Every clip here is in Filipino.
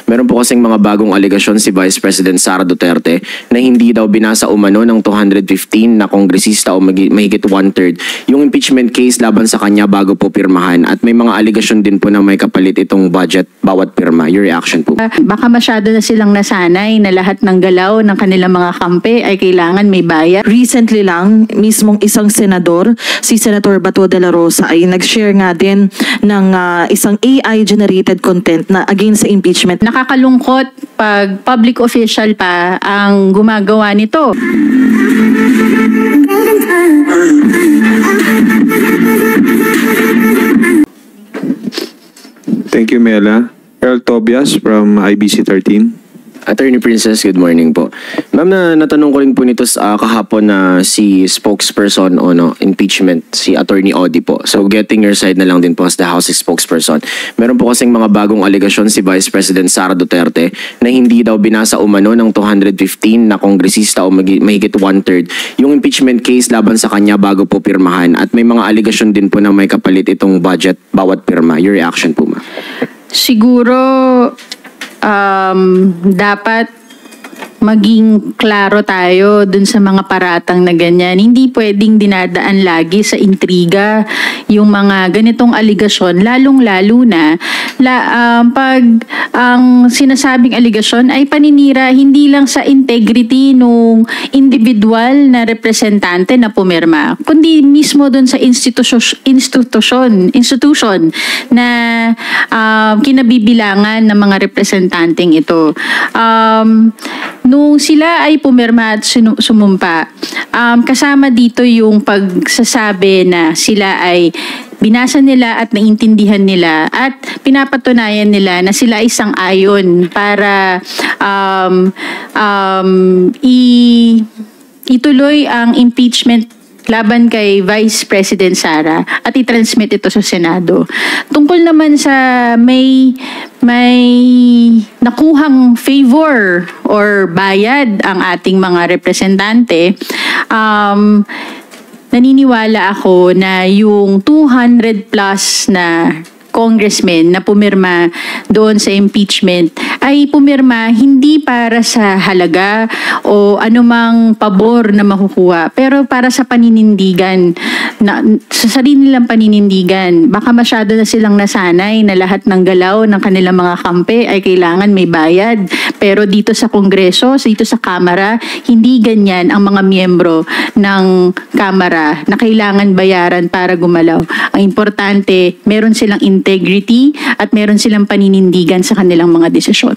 Meron po kasing mga bagong alegasyon si Vice President Sara Duterte na hindi daw binasa umano ng 215 na kongresista o mahigit 1/3 yung impeachment case laban sa kanya bago po pirmahan, at may mga alegasyon din po na may kapalit itong budget bawat pirma. Your reaction po? Baka masyado na silang nasanay na lahat ng galaw ng kanilang mga kampe ay kailangan may bayad. Recently lang, mismong isang senador, si Senator Bato de la Rosa, ay nag-share nga din ng isang AI-generated content na against sa impeachment. Nakakalungkot pag public official pa ang gumagawa nito. Thank you, Mela. Earl Tobias from IBC 13. Attorney Princess, good morning po. Ma'am, natanong ko rin po nito kahapon na si spokesperson o impeachment, si Attorney Odi po. So getting your side na lang din po as the House spokesperson. Meron po kasing mga bagong alegasyon si Vice President Sara Duterte na hindi daw binasa umano ng 215 na kongresista o mahigit 1/3 yung impeachment case laban sa kanya bago po pirmahan, at may mga alegasyon din po na may kapalit itong budget bawat pirma. Your reaction po, ma'am? Siguro dapat maging klaro tayo dun sa mga paratang na ganyan. Hindi pwedeng dinadaan lagi sa intriga yung mga ganitong aligasyon, lalong-lalo na pag ang sinasabing aligasyon ay paninira hindi lang sa integrity nung individual na representante na pumirma, kundi mismo dun sa institution na kinabibilangan ng mga representanteng ito. Nung sila ay pumirma at sumumpa, kasama dito yung pagsasabi na sila ay binasa nila at naintindihan nila at pinapatunayan nila na sila ay sang-ayon para ituloy ang impeachment laban kay Vice President Sara at i-transmit ito sa Senado. Tungkol naman sa may nakuhang favor or bayad ang ating mga representante, naniniwala ako na yung 200 plus na congressmen na pumirma doon sa impeachment ay pumirma hindi para sa halaga o anumang pabor na makukuha, pero para sa paninindigan, sa sarili nilang paninindigan. Baka masyado na silang nasanay na lahat ng galaw ng kanilang mga kampe ay kailangan may bayad. Pero dito sa Kongreso, dito sa Kamara, hindi ganyan ang mga miyembro ng Kamara na kailangan bayaran para gumalaw. Ang importante, meron silang integrity at meron silang paninindigan sa kanilang mga desisyon.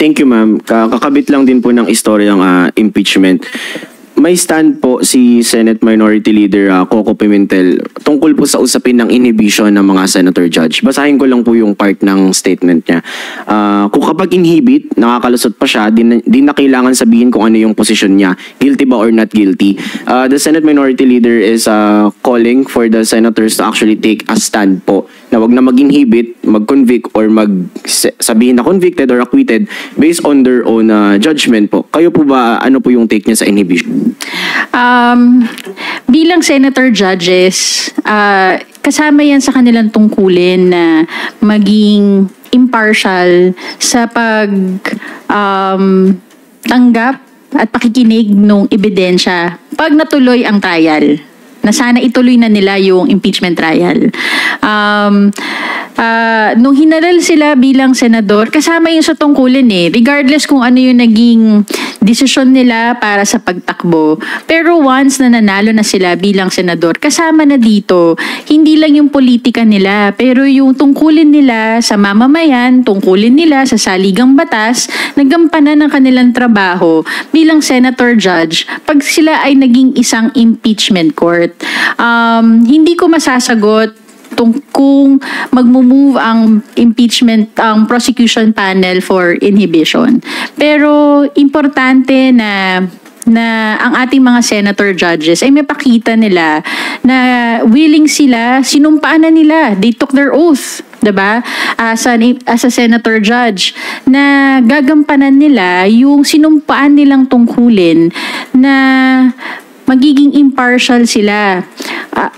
Thank you, ma'am. Kakabit lang din po ng istoryang impeachment. May stand po si Senate Minority Leader Coco Pimentel tungkol po sa usapin ng inhibition ng mga senator judge. Basahin ko lang po yung part ng statement niya. Kung kapag inhibit, nakakalusot pa siya, di na kailangan sabihin kung ano yung posisyon niya. Guilty ba or not guilty? The Senate Minority Leader is calling for the senators to actually take a stand po na wag na mag-inhibit, mag-convict or sabihin na convicted or acquitted based on their own judgment po. Kayo po ba, ano po yung take niya sa inhibition? Bilang senator judges, kasama yan sa kanilang tungkulin na maging impartial sa tanggap at pakikinig ng ebidensya pag natuloy ang trial, na sana ituloy na nila yung impeachment trial. Nung hinalal sila bilang senador, kasama yun sa tungkulin regardless kung ano yung naging desisyon nila para sa pagtakbo. Pero once na nanalo na sila bilang senador, kasama na dito, hindi lang yung politika nila, pero yung tungkulin nila sa mamamayan, tungkulin nila sa saligang batas, nagampanan ng kanilang trabaho bilang senator judge pag sila ay naging isang impeachment court. Hindi ko masasagot kung mag-move ang impeachment, ang prosecution panel for inhibition. Pero importante na ang ating mga senator judges ay may pakita nila na willing sila, sinumpaan na nila, they took their oath, diba? As a senator judge, na gagampanan nila yung sinumpaan nilang tungkulin na magiging impartial sila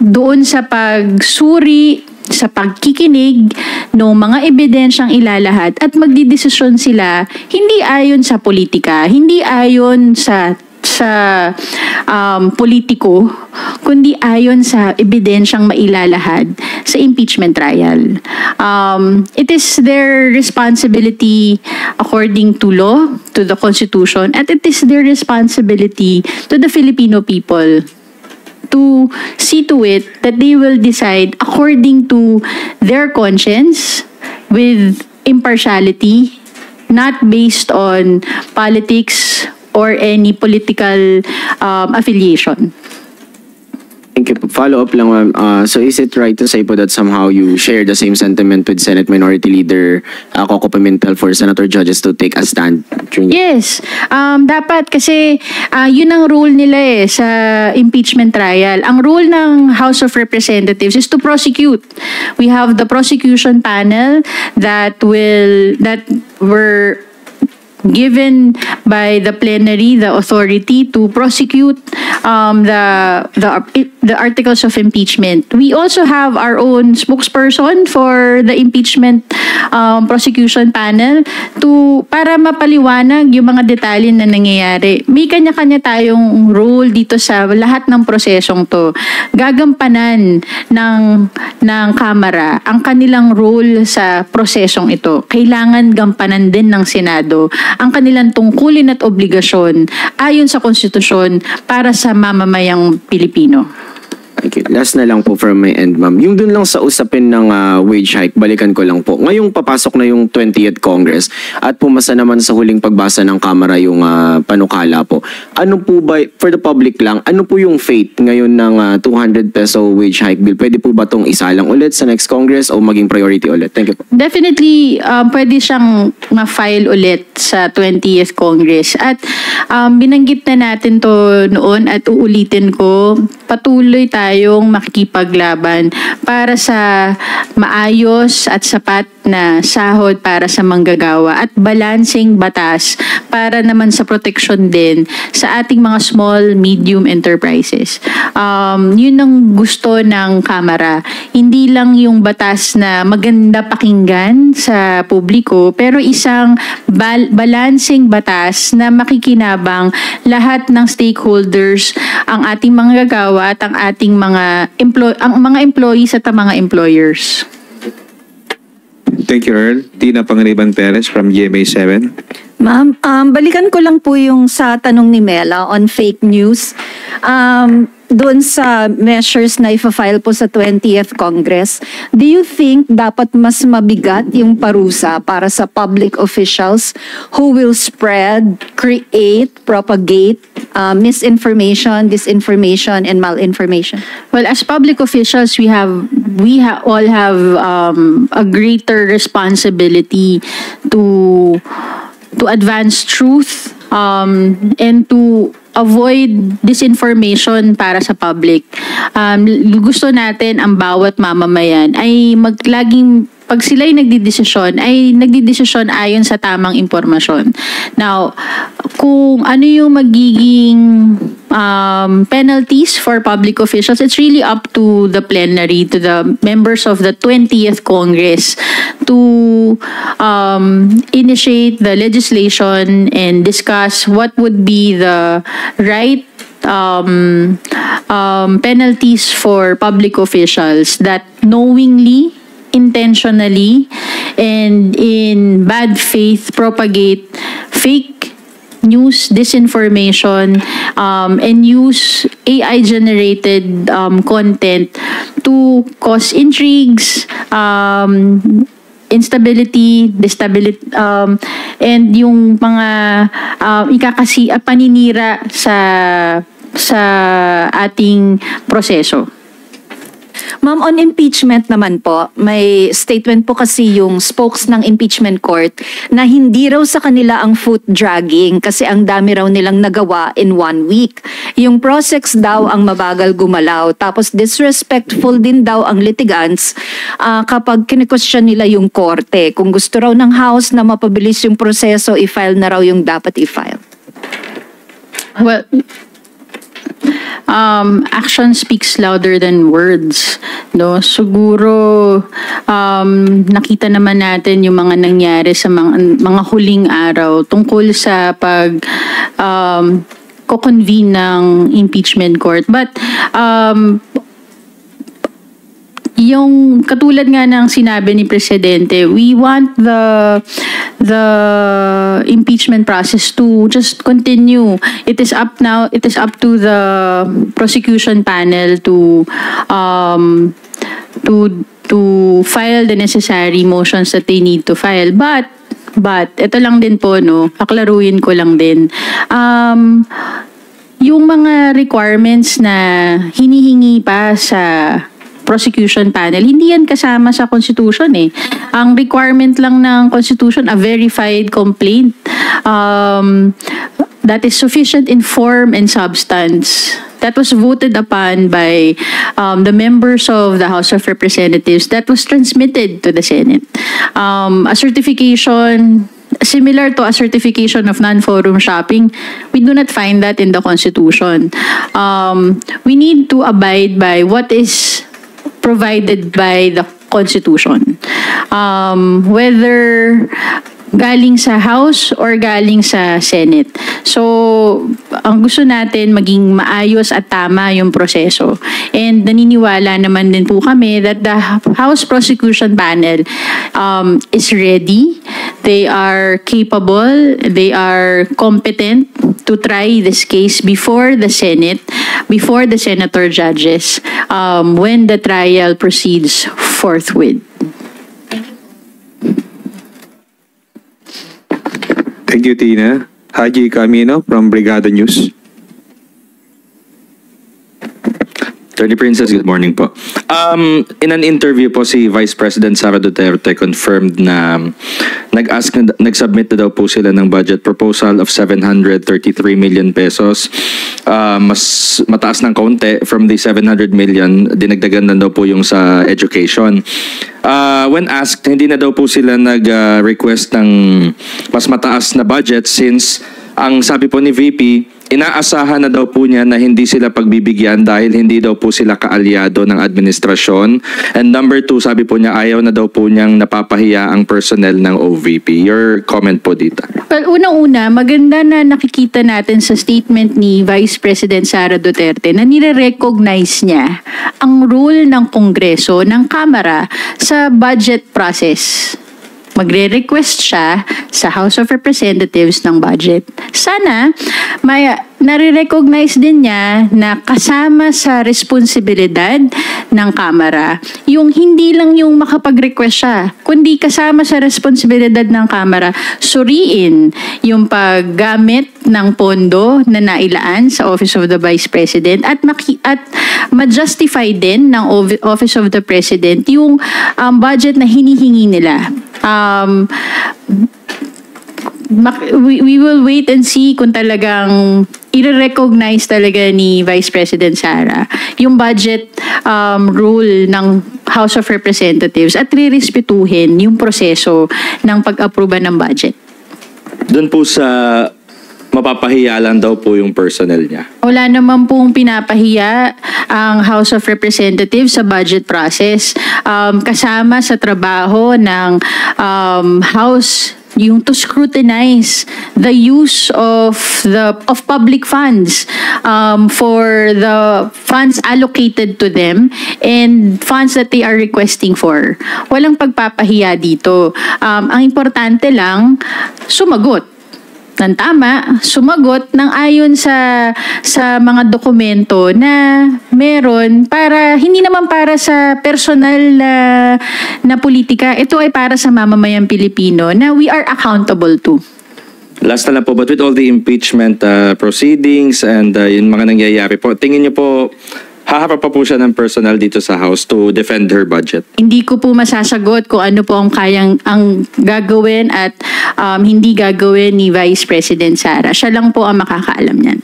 doon sa pagsuri sa pagkikinig ng mga ebidensyang ilalahad at magdidesisyon sila hindi ayon sa politika, hindi ayon sa politiko, kundi ayon sa ebidensyang mailalahad sa impeachment trial. It is their responsibility according to law, to the Constitution, and it is their responsibility to the Filipino people to see to it that they will decide according to their conscience with impartiality, not based on politics or any political affiliation. Thank you. Follow-up lang, ma'am. So is it right to say po that somehow you share the same sentiment with Senate Minority Leader Coco Pimentel for senator judges to take a stand during Yes. Dapat kasi yun ang rule nila sa impeachment trial. Ang rule ng House of Representatives is to prosecute. We have the prosecution panel that were given by the plenary the authority to prosecute the articles of impeachment. We also have our own spokesperson for the impeachment prosecution panel para mapaliwanag yung mga detalye na nangyayari. May kanya-kanya tayong role dito sa lahat ng prosesong to. Gagampanan ng Kamara ang kanilang role sa prosesong ito. Kailangan gampanan din ng Senado ang kanilang tungkulin at obligasyon ayon sa konstitusyon para sa mamamayang Pilipino. Thank you. Last na lang po from my end, ma'am. Yung dun lang sa usapin ng wage hike, balikan ko lang po. Ngayong papasok na yung 20th Congress at pumasa naman sa huling pagbasa ng Kamara yung panukala po. Ano po ba, for the public lang, ano po yung fate ngayon ng 200 peso wage hike bill? Pwede po ba itong isalang ulit sa next Congress o maging priority ulit? Thank you po. Definitely, pwede siyang ma-file ulit sa 20th Congress. At binanggit na natin to noon at uulitin ko, patuloy tayong makikipaglaban para sa maayos at sapat na sahod para sa manggagawa at balancing batas para naman sa proteksyon din sa ating mga small, medium enterprises. Yun ang gusto ng Kamara. Hindi lang yung batas na maganda pakinggan sa publiko, pero isang balancing batas na makikinabang lahat ng stakeholders, ang ating manggagawa at ang ating mga employees at ang mga employers. Thank you, Earl. Tina Pangariban Perez from GMA7. Ma'am, balikan ko lang po yung sa tanong ni Mela on fake news. Doon sa measures na ifa-file po sa 20th Congress, do you think dapat mas mabigat yung parusa para sa public officials who will spread, create, propagate misinformation, disinformation, and malinformation? Well, as public officials, we all have a greater responsibility to advance truth and to avoid disinformation para sa public. Gusto natin ang bawat mamamayan ay laging pag sila'y nagdidesisyon ayon sa tamang impormasyon. Now, kung ano yung magiging penalties for public officials, it's really up to the plenary, to the members of the 20th Congress to initiate the legislation and discuss what would be the right penalties for public officials that knowingly, intentionally, and in bad faith propagate fake news, disinformation, and use AI-generated content to cause intrigues, instability, destability, and yung mga paninira sa ating proseso. Ma'am, on impeachment naman po, may statement po kasi yung spokes ng impeachment court na hindi raw sa kanila ang foot dragging kasi ang dami raw nilang nagawa in 1 week. Yung process daw ang mabagal gumalaw, tapos disrespectful din daw ang litigants kapag kine-question nila yung korte. Kung gusto raw ng House na mapabilis yung proseso, i-file na raw yung dapat i-file. Well, action speaks louder than words, no? Siguro nakita naman natin yung mga nangyari sa mga huling araw tungkol sa ko-convene ng impeachment court. But yung katulad nga ng sinabi ni Presidente, we want the impeachment process to just continue. It is up to the prosecution panel to file the necessary motions that they need to file. But ito lang din po, no, paklaruin ko lang din. Yung mga requirements na hinihingi pa sa prosecution panel, hindi yan kasama sa Constitution eh. Ang requirement lang ng Constitution, a verified complaint that is sufficient in form and substance. That was voted upon by the members of the House of Representatives. That was transmitted to the Senate. A certification similar to a certification of non-forum shopping, we do not find that in the Constitution. We need to abide by what is provided by the Constitution. Whether galing sa House or galing sa Senate. So, ang gusto natin maging maayos at tama yung proseso. And naniniwala naman din po kami that the House Prosecution Panel is ready. They are capable, they are competent to try this case before the Senate, before the senator judges, when the trial proceeds forthwith. Thank you, Tina. Haji Camino from Brigada News. Attorney Princess, good morning po. In an interview po, si Vice President Sara Duterte confirmed na nag-submit na daw po sila ng budget proposal of 733 million pesos. Mas mataas ng kaunti from the 700 million, dinagdagan na daw po yung sa education. When asked, hindi na daw po sila nag-request ng mas mataas na budget since ang sabi po ni VP, inaasahan na daw po niya na hindi sila pagbibigyan dahil hindi daw po sila kaalyado ng administrasyon. And number 2, sabi po niya, ayaw na daw po niyang napapahiya ang personnel ng OVP. Your comment po dito. Well, unang-una, maganda na nakikita natin sa statement ni Vice President Sara Duterte na nire-recognize niya ang role ng Kongreso, ng Kamara sa budget process. Magre-request siya sa House of Representatives ng budget. Sana nare-recognize din niya na kasama sa responsibilidad ng Kamara, yung hindi lang yung makapag-request siya, kundi kasama sa responsibilidad ng Kamara, suriin yung paggamit ng pondo na nailaan sa Office of the Vice President at ma-justify din ng Office of the President yung budget na hinihingi nila. We will wait and see kung talagang i-recognize talaga ni Vice President Sara yung budget rule ng House of Representatives at rirespetuhin yung proseso ng pag-aproba ng budget. Doon po sa mapapahiya lang daw po yung personnel niya. Wala naman pong pinapahiya ang House of Representatives sa budget process. Kasama sa trabaho ng House yung to scrutinize the use of public funds for the funds allocated to them and funds that they are requesting for. Walang pagpapahiya dito. Ang importante lang, sumagot ng tama, sumagot ng ayon sa mga dokumento na meron para, hindi naman para sa personal na politika, ito ay para sa mamamayang Pilipino na we are accountable to. Last na lang po, but with all the impeachment proceedings and yung mga nangyayari po, tingin niyo po, haharap pa po siya ng personal dito sa House to defend her budget? Hindi ko po masasagot kung ano po ang gagawin at hindi gagawin ni Vice President Sara. Siya lang po ang makakaalam niyan.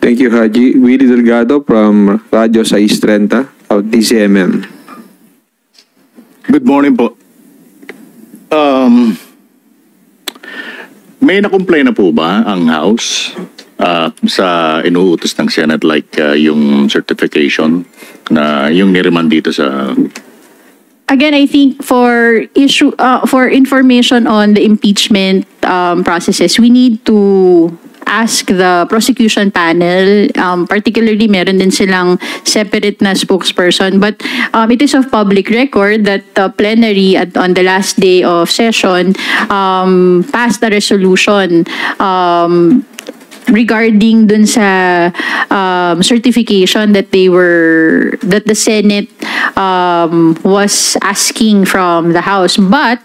Thank you, Haji. Willie Delgado from Radyo 630 of DCMM. Good morning po. May na-complain na po ba ang House sa inuutos ng Senate like yung certification na yung niriman dito sa... Again, I think for information on the impeachment processes, we need to ask the prosecution panel. Particularly, meron din silang separate na spokesperson. But it is of public record that the plenary on the last day of session passed a resolution regarding dun sa certification that the Senate was asking from the House. But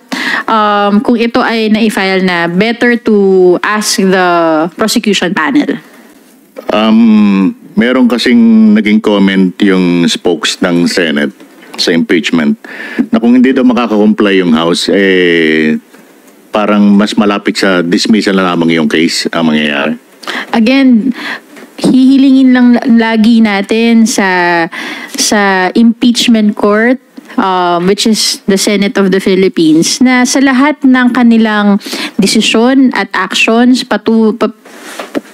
kung ito ay na-file na, better to ask the prosecution panel. Meron kasing naging comment yung spokes ng Senate sa impeachment na kung hindi daw makakakomply yung House, parang mas malapit sa dismissal na lamang yung case ang mangyayari. Again, hihilingin lang lagi natin sa impeachment court, which is the Senate of the Philippines, na sa lahat ng kanilang desisyon at actions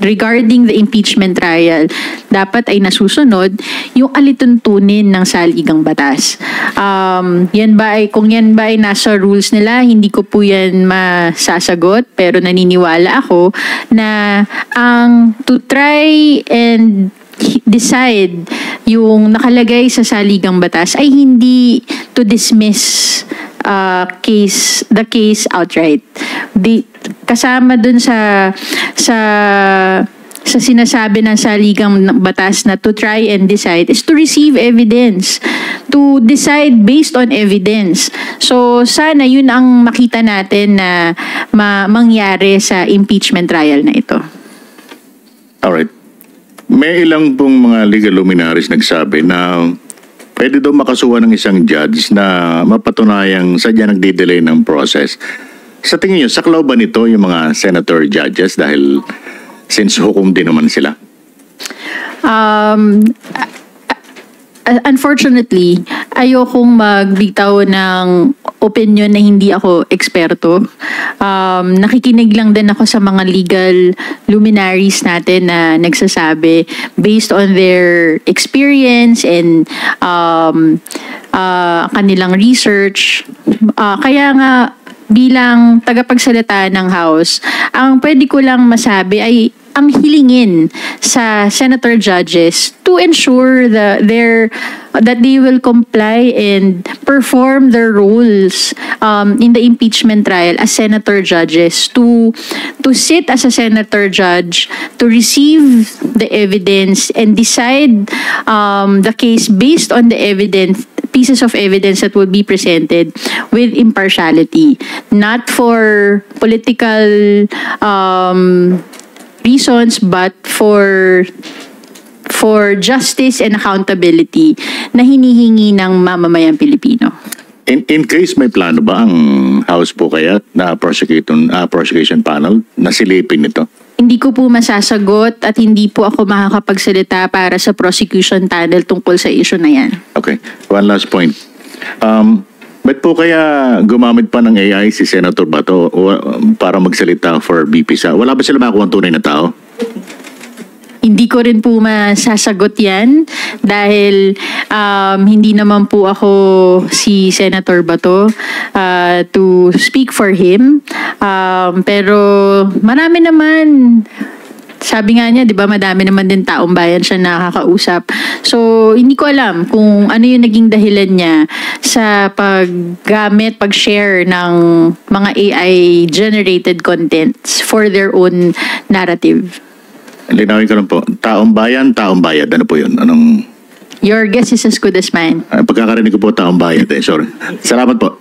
regarding the impeachment trial, dapat ay nasusunod yung alituntunin ng saligang batas. Kung yan ba ay nasa rules nila, hindi ko po yan masasagot, pero naniniwala ako na ang to try and decide yung nakalagay sa saligang batas ay hindi to dismiss the case outright. Kasama dun sa sinasabi ng saligang batas na to try and decide is to receive evidence, to decide based on evidence. So sana yun ang makita natin na mangyari sa impeachment trial na ito. Alright. May ilang pong mga legal luminaries nagsabi na pwede daw makasuhan ng isang judge na mapatunayang sadya nagdidelay ng process. Sa tingin niyo, saklaw ba nito yung mga senator judges dahil since hukom din naman sila? Unfortunately, ayokong magbitaw ng opinion na hindi ako eksperto. Nakikinig lang din ako sa mga legal luminaries natin na nagsasabi based on their experience and kanilang research. Kaya nga, bilang tagapagsalita ng House, ang pwede ko lang masabi ay ang hilingin sa senator judges to ensure that they will comply and perform their roles in the impeachment trial as senator judges, to sit as a senator judge, to receive the evidence and decide the case based on the pieces of evidence that will be presented with impartiality, not for political reasons, but for justice and accountability na hinihingi ng mamamayang Pilipino. In case may plano ba ang House po kaya na prosecution panel na silipin nito? Hindi ko po masasagot at hindi po ako makakapagsalita para sa prosecution panel tungkol sa issue na yan. Okay. One last point. Ba't po kaya gumamit pa ng AI si Senator Bato para magsalita for BPSA? Wala ba sila makakuha tunay na tao? Hindi ko rin po masasagot yan dahil hindi naman po ako si Senator Bato to speak for him. Pero marami naman, sabi nga niya, di ba, madami naman din taong bayan siya nakakausap. So, hindi ko alam kung ano yung naging dahilan niya sa pag-share ng mga AI-generated contents for their own narrative. Linawin ko lang po. Taong bayan, taong bayad. Ano po yun? Your guess is as good as mine. Pagkakarinig ko po taong bayad. Sorry. Salamat po.